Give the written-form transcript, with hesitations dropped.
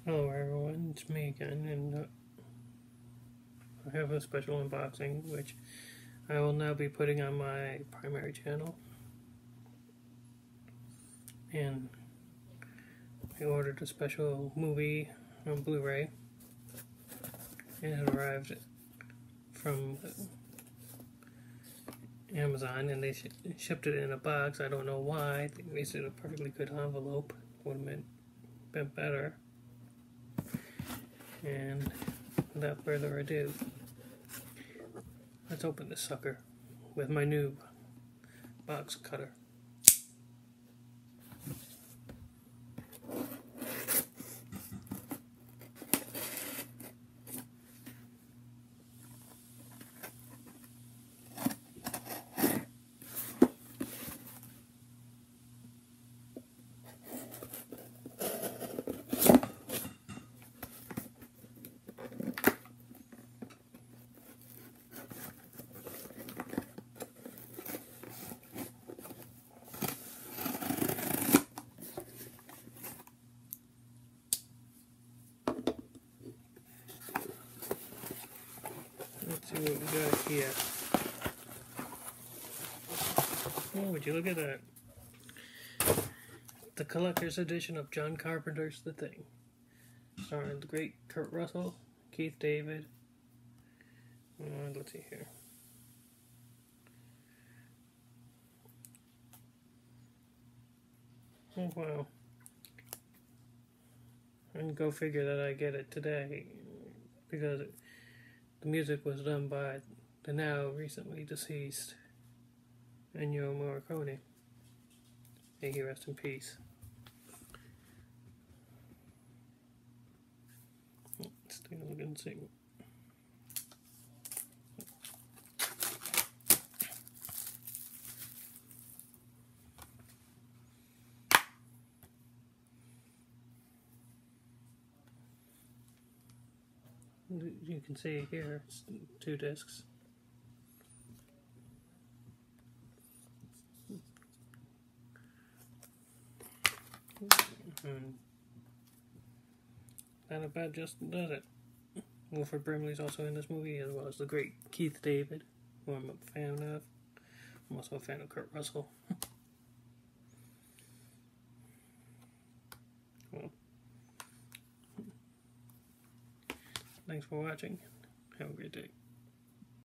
Hello everyone, it's me again, and I have a special unboxing which I will now be putting on my primary channel. And I ordered a special movie on Blu-Ray, and it arrived from Amazon, and they shipped it in a box. I don't know why. They wasted a perfectly good envelope. Would have been better. And without further ado, let's open this sucker with my new box cutter. Let's see what we got here. Oh, would you look at that? The collector's edition of John Carpenter's The Thing, starring the great Kurt Russell, Keith David. Let's see here. Oh wow. And go figure that I get it today, because the music was done by the now recently deceased Ennio Morricone. May he rest in peace. Let's take a look and see. You can see here, it's 2 discs. That about just does it. Wilford Brimley's also in this movie, as well as the great Keith David, who I'm a fan of. I'm also a fan of Kurt Russell. Well, thanks for watching. Have a great day.